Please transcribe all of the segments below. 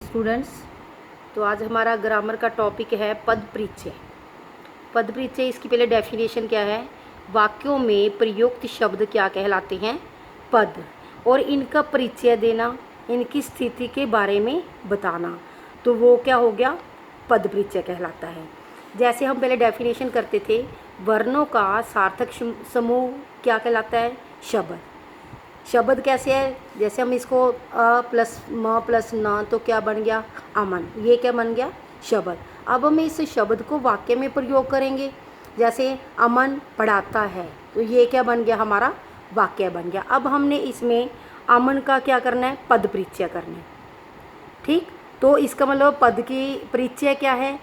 Students. तो आज हमारा ग्रामर का टॉपिक है पद परिचय। पद परिचय, इसकी पहले डेफिनेशन क्या है। वाक्यों में प्रयुक्त शब्द क्या कहलाते हैं? पद। और इनका परिचय देना, इनकी स्थिति के बारे में बताना, तो वो क्या हो गया? पद परिचय कहलाता है। जैसे हम पहले डेफिनेशन करते थे, वर्णों का सार्थक समूह क्या कहलाता है? शब्द। शब्द कैसे है? जैसे हम इसको अ प्लस म प्लस न, तो क्या बन गया? अमन। ये क्या बन गया? शब्द। अब हम इस शब्द को वाक्य में प्रयोग करेंगे। जैसे अमन पढ़ाता है, तो ये क्या बन गया? हमारा वाक्य बन गया। अब हमने इसमें अमन का क्या करना है? पद परिचय करना है। ठीक, तो इसका मतलब पद की परिचय क्या है?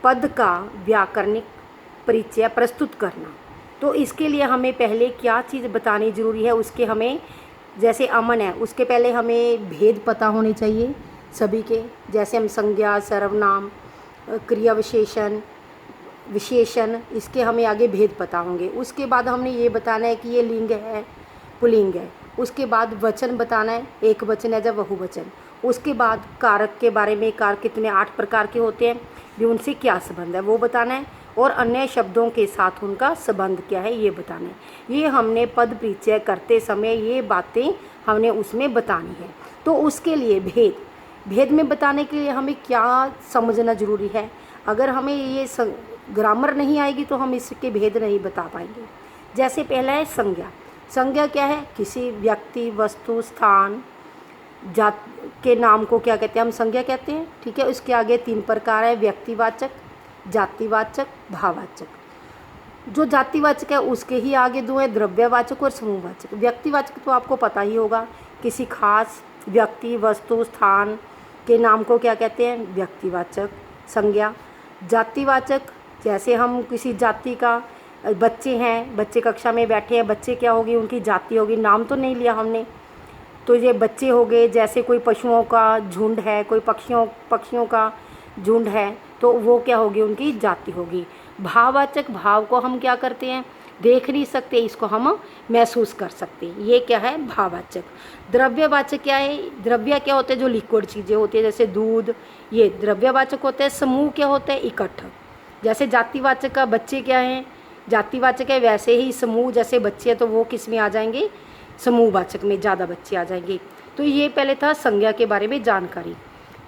पद का व्याकरणिक परिचय प्रस्तुत करना। तो इसके लिए हमें पहले क्या चीज़ बतानी ज़रूरी है? उसके हमें, जैसे अमन है, उसके पहले हमें भेद पता होने चाहिए सभी के। जैसे हम संज्ञा, सर्वनाम, क्रिया विशेषण, विशेषण, इसके हमें आगे भेद पता होंगे। उसके बाद हमने ये बताना है कि ये लिंग है, पुल्लिंग है। उसके बाद वचन बताना है, एक वचन है या बहुवचन। उसके बाद कारक के बारे में, कारक कितने 8 प्रकार के होते हैं, भी उनसे क्या संबंध है वो बताना है। और अन्य शब्दों के साथ उनका संबंध क्या है ये बताना है। ये हमने पद परिचय करते समय ये बातें हमने उसमें बतानी है। तो उसके लिए भेद में बताने के लिए हमें क्या समझना ज़रूरी है? अगर हमें ये ग्रामर नहीं आएगी तो हम इसके भेद नहीं बता पाएंगे। जैसे पहला है संज्ञा। संज्ञा क्या है? किसी व्यक्ति, वस्तु, स्थान, जात के नाम को क्या कहते हैं? हम संज्ञा कहते हैं। ठीक है, उसके आगे 3 प्रकार है, व्यक्तिवाचक, जातिवाचक, भाववाचक। जो जातिवाचक है उसके ही आगे 2 है, द्रव्यवाचक और समूहवाचक। व्यक्तिवाचक तो आपको पता ही होगा, किसी खास व्यक्ति, वस्तु, स्थान के नाम को क्या कहते हैं? व्यक्तिवाचक, संज्ञा। जातिवाचक, जैसे हम किसी जाति का, बच्चे हैं, बच्चे कक्षा में बैठे हैं, बच्चे क्या होगी? उनकी जाति होगी, नाम तो नहीं लिया हमने, तो ये बच्चे हो गए। जैसे कोई पशुओं का झुंड है, कोई पक्षियों का झुंड है, तो वो क्या होगी? उनकी जाति होगी। भाववाचक, भाव को हम क्या करते हैं? देख नहीं सकते, इसको हम महसूस कर सकते हैं। ये क्या है? भाववाचक। द्रव्यवाचक क्या है? द्रव्य क्या होते हैं? जो लिक्विड चीज़ें होती है, जैसे दूध, ये द्रव्यवाचक होते हैं। समूह क्या होता है? इकट्ठा। जैसे जातिवाचक का बच्चे क्या हैं? जातिवाचक है, वैसे ही समूह, जैसे बच्चे हैं तो वो किस में आ जाएंगे? समूहवाचक में, ज़्यादा बच्चे आ जाएंगे। तो ये पहले था संज्ञा के बारे में जानकारी।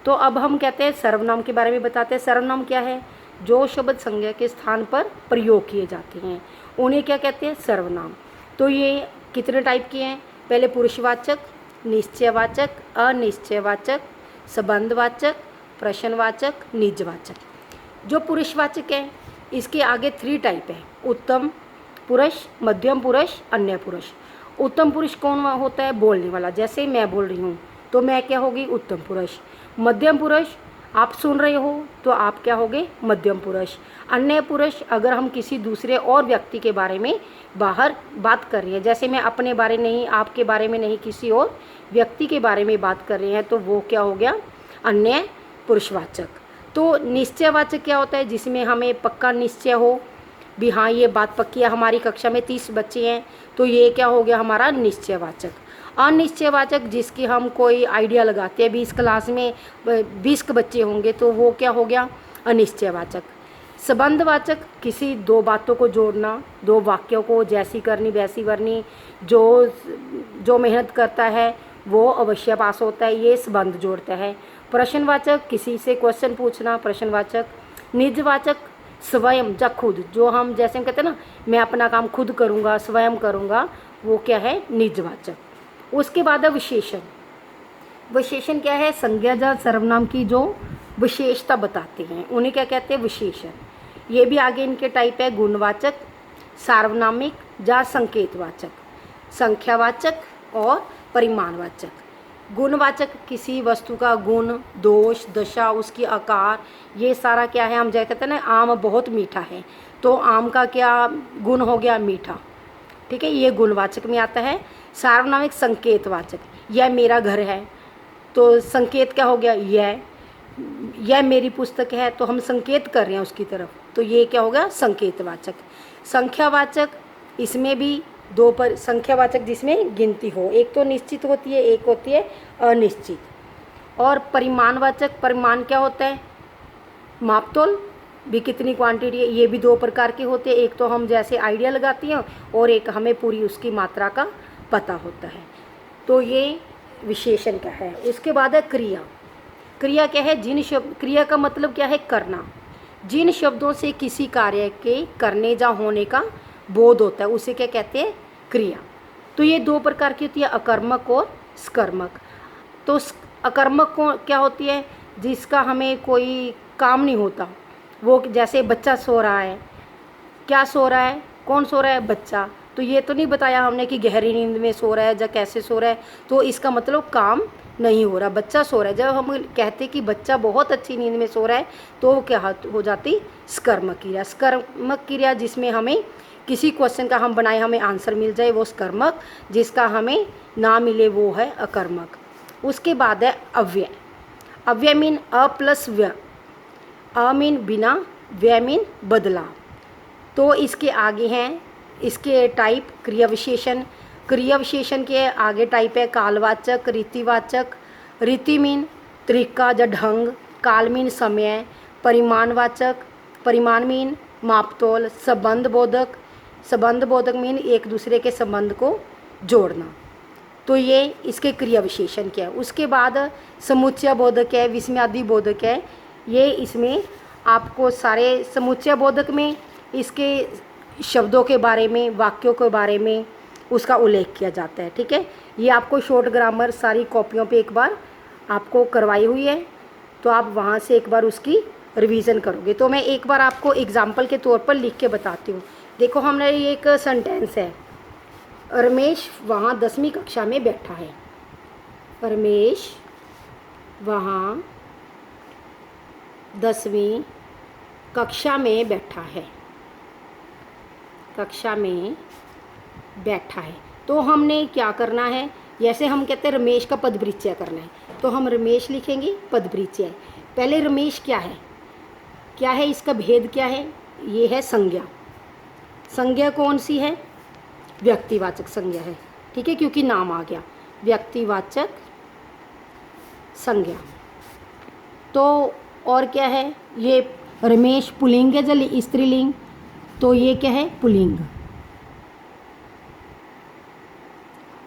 तो अब हम कहते हैं सर्वनाम के बारे में बताते हैं। सर्वनाम क्या है? जो शब्द संज्ञा के स्थान पर प्रयोग किए जाते हैं उन्हें क्या कहते हैं? सर्वनाम। तो ये कितने टाइप के हैं? पहले पुरुषवाचक, निश्चयवाचक, अनिश्चयवाचक, संबंधवाचक, प्रश्नवाचक, निजवाचक। जो पुरुषवाचक है इसके आगे 3 टाइप है, उत्तम पुरुष, मध्यम पुरुष, अन्य पुरुष। उत्तम पुरुष कौन होता है? बोलने वाला। जैसे मैं बोल रही हूँ तो मैं क्या होगी? उत्तम पुरुष। मध्यम पुरुष, आप सुन रहे हो तो आप क्या होगे? मध्यम पुरुष। अन्य पुरुष, अगर हम किसी दूसरे और व्यक्ति के बारे में बाहर बात कर रहे हैं, जैसे मैं अपने बारे नहीं, आपके बारे में नहीं, किसी और व्यक्ति के बारे में बात कर रहे हैं, तो वो क्या हो गया? अन्य पुरुषवाचक। तो निश्चयवाचक क्या होता है? जिसमें हमें पक्का निश्चय हो, भी हाँ ये बात पक्की है। हमारी कक्षा में 30 बच्चे हैं, तो ये क्या हो गया? हमारा निश्चयवाचक। अनिश्चयवाचक, जिसकी हम कोई आइडिया लगाते हैं, 20 क्लास में 20 बच्चे होंगे, तो वो क्या हो गया? अनिश्चयवाचक। संबंधवाचक, किसी 2 बातों को जोड़ना, 2 वाक्यों को, जैसी करनी वैसी करनी, जो मेहनत करता है वो अवश्य पास होता है, ये संबंध जोड़ता है। प्रश्नवाचक, किसी से क्वेश्चन पूछना, प्रश्नवाचक। निजवाचक, स्वयं या खुद, जो हम जैसे हम कहते हैं ना, मैं अपना काम खुद करूँगा, स्वयं करूँगा, वो क्या है? निजवाचक। उसके बाद है विशेषण। विशेषण क्या है? संज्ञा या सर्वनाम की जो विशेषता बताते हैं उन्हें क्या कहते हैं? विशेषण। ये भी आगे इनके टाइप है, गुणवाचक, सार्वनामिक या संकेतवाचक, संख्यावाचक और परिमाणवाचक। गुणवाचक, किसी वस्तु का गुण, दोष, दशा, उसकी आकार, ये सारा क्या है? हम जैसे कहते हैं ना, आम बहुत मीठा है, तो आम का क्या गुण हो गया? मीठा। ठीक है, ये गुणवाचक में आता है। सार्वनामिक, संकेतवाचक, यह मेरा घर है, तो संकेत क्या हो गया? यह मेरी पुस्तक है, तो हम संकेत कर रहे हैं उसकी तरफ, तो ये क्या होगा? संकेतवाचक। संख्यावाचक, इसमें भी 2 पर संख्यावाचक जिसमें गिनती हो, एक तो निश्चित होती है, एक होती है अनिश्चित। और परिमाणवाचक, परिमाण क्या होता है? मापतोल भी, कितनी क्वांटिटी है, ये भी दो प्रकार के होते हैं। एक तो हम जैसे आइडिया लगाते हैं और एक हमें पूरी उसकी मात्रा का पता होता है। तो ये विशेषण का है। उसके बाद है क्रिया। क्रिया क्या है? जिन शब्द, क्रिया का मतलब क्या है? करना। जिन शब्दों से किसी कार्य के करने या होने का बोध होता है उसे क्या कहते हैं? क्रिया। तो ये दो प्रकार की होती है, अकर्मक और सकर्मक। तो अकर्मक को क्या होती है? जिसका हमें कोई काम नहीं होता। वो जैसे बच्चा सो रहा है, क्या सो रहा है? कौन सो रहा है? बच्चा। तो ये तो नहीं बताया हमने कि गहरी नींद में सो रहा है या कैसे सो रहा है, तो इसका मतलब काम नहीं हो रहा, बच्चा सो रहा है। जब हम कहते कि बच्चा बहुत अच्छी नींद में सो रहा है तो वो क्या हो जाती? सकर्मक क्रिया। सकर्मक क्रिया जिसमें हमें किसी क्वेश्चन का हम बनाए, हमें आंसर मिल जाए, वो सकर्मक। जिसका हमें ना मिले वो है अकर्मक। उसके बाद है अव्यय। अव्यय मीन अ प्लस व्य। अ मीन बिना, व्यय मीन बदलाव। तो इसके आगे हैं इसके टाइप क्रिया विशेषण। क्रिया विशेषण के आगे टाइप है कालवाचक, रीतिवाचक। रीति मीन तरीका या ढंग, काल मीन समय, परिमाणवाचक, परिमाण मीन मापतोल, संबंध बोधक, संबंध बोधक मीन एक दूसरे के संबंध को जोड़ना। तो ये इसके क्रिया विशेषण क्या है। उसके बाद समुच्चय बोधक है, विस्मयादि बोधक है। ये इसमें आपको सारे समुच्चय बोधक में इसके शब्दों के बारे में, वाक्यों के बारे में उसका उल्लेख किया जाता है। ठीक है, ये आपको शॉर्ट ग्रामर सारी कॉपियों पे एक बार आपको करवाई हुई है, तो आप वहाँ से एक बार उसकी रिवीजन करोगे। तो मैं एक बार आपको एग्जाम्पल के तौर पर लिख के बताती हूँ। देखो, हमने ये एक सेंटेंस है, रमेश वहाँ 10वीं कक्षा में बैठा है। रमेश वहाँ 10वीं कक्षा में बैठा है। कक्षा में बैठा है। तो हमने क्या करना है? जैसे हम कहते हैं रमेश का पदपरिचय करना है, तो हम रमेश लिखेंगे, पदपरिचय। पहले रमेश क्या है? क्या है इसका भेद? क्या है? ये है संज्ञा। संज्ञा कौन सी है? व्यक्तिवाचक संज्ञा है। ठीक है, क्योंकि नाम आ गया, व्यक्तिवाचक संज्ञा। तो और क्या है? ये रमेश पुल्लिंग है या स्त्रीलिंग? तो ये क्या है? पुल्लिंग।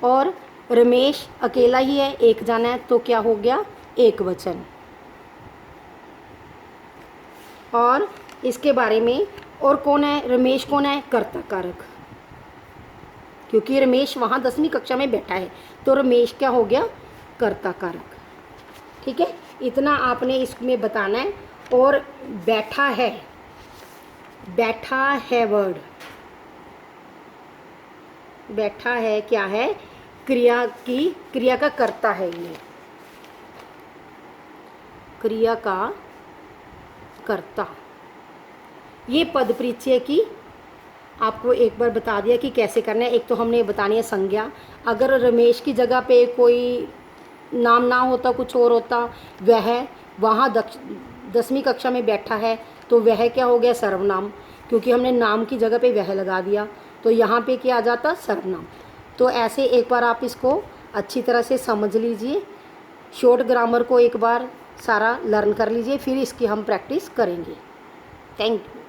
और रमेश अकेला ही है, एक जना है, तो क्या हो गया? एक वचन। और इसके बारे में और कौन है? रमेश कौन है? कर्ता कारक। क्योंकि रमेश वहाँ 10वीं कक्षा में बैठा है, तो रमेश क्या हो गया? कर्ता कारक। ठीक है, इतना आपने इसमें बताना है। और बैठा है, बैठा है वर्ड, बैठा है क्या है? क्रिया का कर्ता है। ये क्रिया का कर्ता। ये पदपरिचय की आपको एक बार बता दिया कि कैसे करना है। एक तो हमने बतानी है संज्ञा। अगर रमेश की जगह पे कोई नाम ना होता, कुछ और होता, वह वहाँ 10वीं कक्षा में बैठा है, तो वह क्या हो गया? सर्वनाम। क्योंकि हमने नाम की जगह पे वह लगा दिया, तो यहाँ पे क्या आ जाता? सर्वनाम। तो ऐसे एक बार आप इसको अच्छी तरह से समझ लीजिए, शॉर्ट ग्रामर को एक बार सारा लर्न कर लीजिए, फिर इसकी हम प्रैक्टिस करेंगे। Thank you.